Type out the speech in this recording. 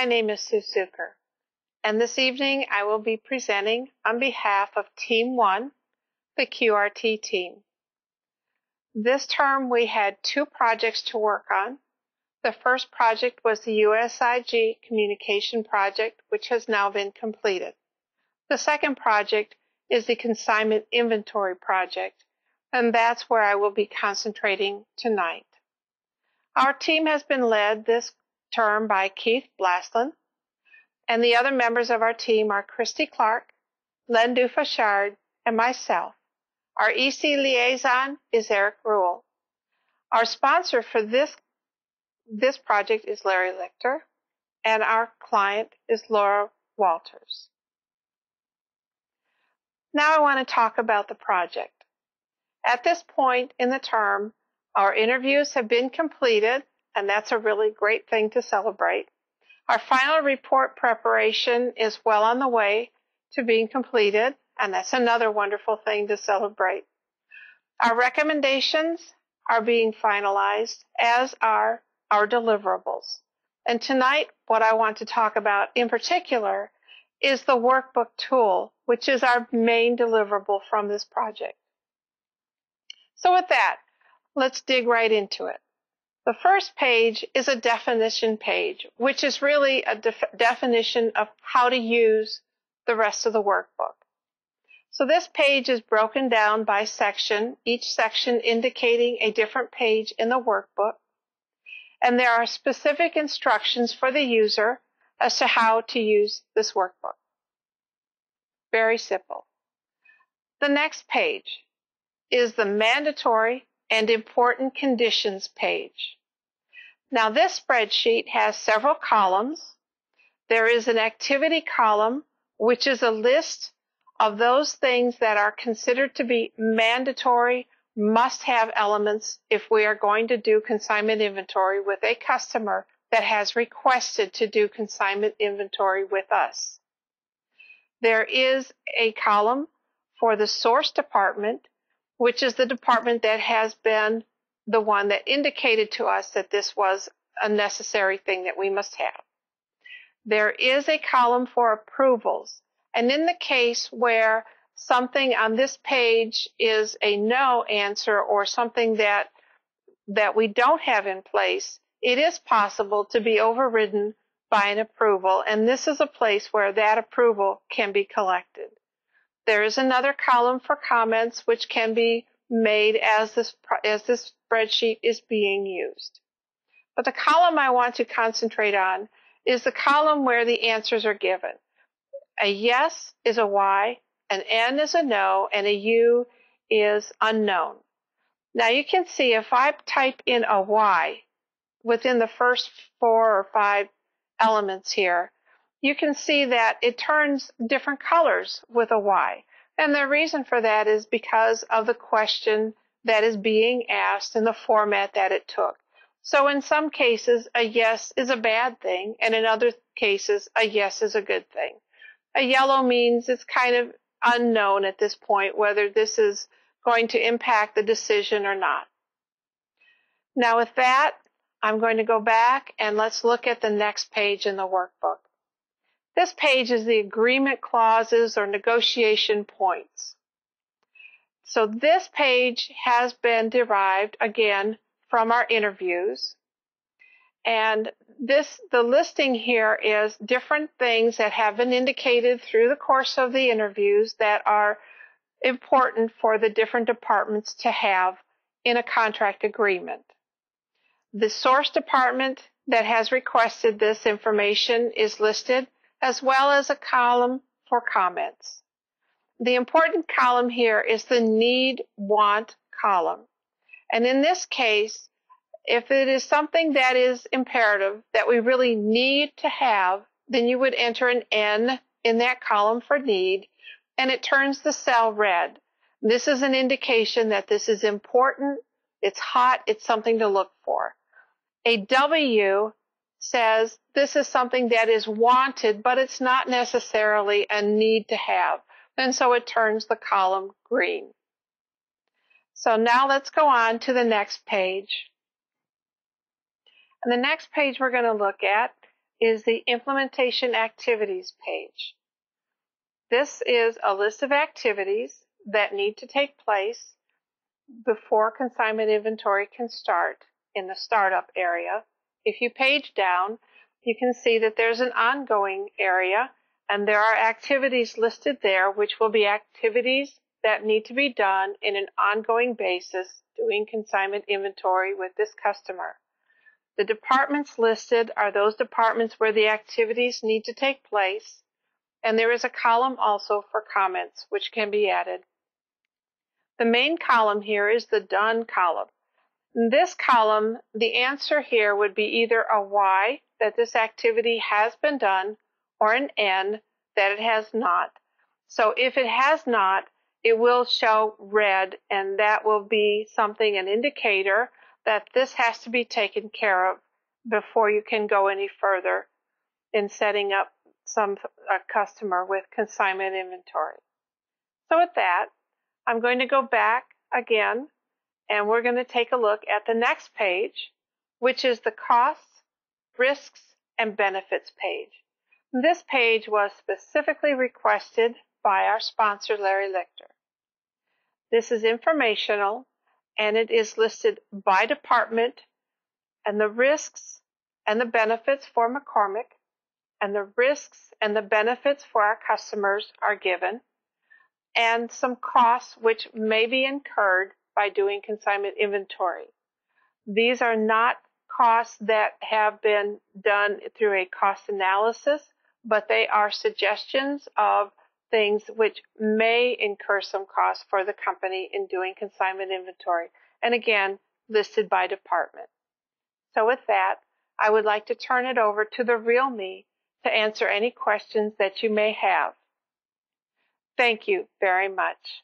My name is Sue Zucker, and this evening I will be presenting on behalf of Team 1, the QRT team. This term we had 2 projects to work on. The first project was the USIG Communication Project, which has now been completed. The second project is the Consignment Inventory Project, and that's where I will be concentrating tonight. Our team has been led this term by Keith Blaslin, and the other members of our team are Christy Clark, Len Dufachard, and myself. Our EC liaison is Eric Rule. Our sponsor for this project is Larry Lichter, and our client is Laura Walters. Now I want to talk about the project. At this point in the term, our interviews have been completed, and that's a really great thing to celebrate. Our final report preparation is well on the way to being completed, and that's another wonderful thing to celebrate. Our recommendations are being finalized, as are our deliverables. And tonight, what I want to talk about in particular is the workbook tool, which is our main deliverable from this project. So with that, let's dig right into it. The first page is a definition page, which is really a definition of how to use the rest of the workbook. So this page is broken down by section, each section indicating a different page in the workbook. And there are specific instructions for the user as to how to use this workbook. Very simple. The next page is the mandatory and important conditions page. Now this spreadsheet has several columns. There is an activity column, which is a list of those things that are considered to be mandatory, must-have elements if we are going to do consignment inventory with a customer that has requested to do consignment inventory with us. There is a column for the source department, which is the department that has been the one that indicated to us that this was a necessary thing that we must have. There is a column for approvals, and in the case where something on this page is a no answer or something that we don't have in place, it is possible to be overridden by an approval, and this is a place where that approval can be collected. There is another column for comments which can be made as this spreadsheet is being used. But the column I want to concentrate on is the column where the answers are given. A yes is a Y, an N is a no, and a U is unknown. Now you can see if I type in a Y within the first 4 or 5 elements here, you can see that it turns different colors with a Y. And the reason for that is because of the question that is being asked and the format that it took. So in some cases, a yes is a bad thing, and in other cases, a yes is a good thing. A yellow means it's kind of unknown at this point whether this is going to impact the decision or not. Now with that, I'm going to go back and let's look at the next page in the workbook. This page is the agreement clauses or negotiation points. So this page has been derived, again, from our interviews. And the listing here is different things that have been indicated through the course of the interviews that are important for the different departments to have in a contract agreement. The source department that has requested this information is listed, as well as a column for comments. The important column here is the need-want column. And in this case, if it is something that is imperative that we really need to have, then you would enter an N in that column for need, and it turns the cell red. This is an indication that this is important, it's hot, it's something to look for. A W says this is something that is wanted, but it's not necessarily a need to have, and so it turns the column green. So now let's go on to the next page. And the next page we're going to look at is the Implementation Activities page. This is a list of activities that need to take place before consignment inventory can start in the startup area. If you page down, you can see that there's an ongoing area, and there are activities listed there, which will be activities that need to be done in an ongoing basis doing consignment inventory with this customer. The departments listed are those departments where the activities need to take place, and there is a column also for comments which can be added. The main column here is the done column. In this column, the answer here would be either a Y, that this activity has been done, or an N, that it has not. So if it has not, it will show red, and that will be something, an indicator that this has to be taken care of before you can go any further in setting up a customer with consignment inventory. So with that, I'm going to go back again, and we're going to take a look at the next page, which is the costs, risks, and benefits page. This page was specifically requested by our sponsor, Larry Lichter. This is informational, and it is listed by department, and the risks and the benefits for McCormick, and the risks and the benefits for our customers are given, and some costs which may be incurred by doing consignment inventory. These are not costs that have been done through a cost analysis, but they are suggestions of things which may incur some costs for the company in doing consignment inventory, and again, listed by department. So with that, I would like to turn it over to the real me to answer any questions that you may have. Thank you very much.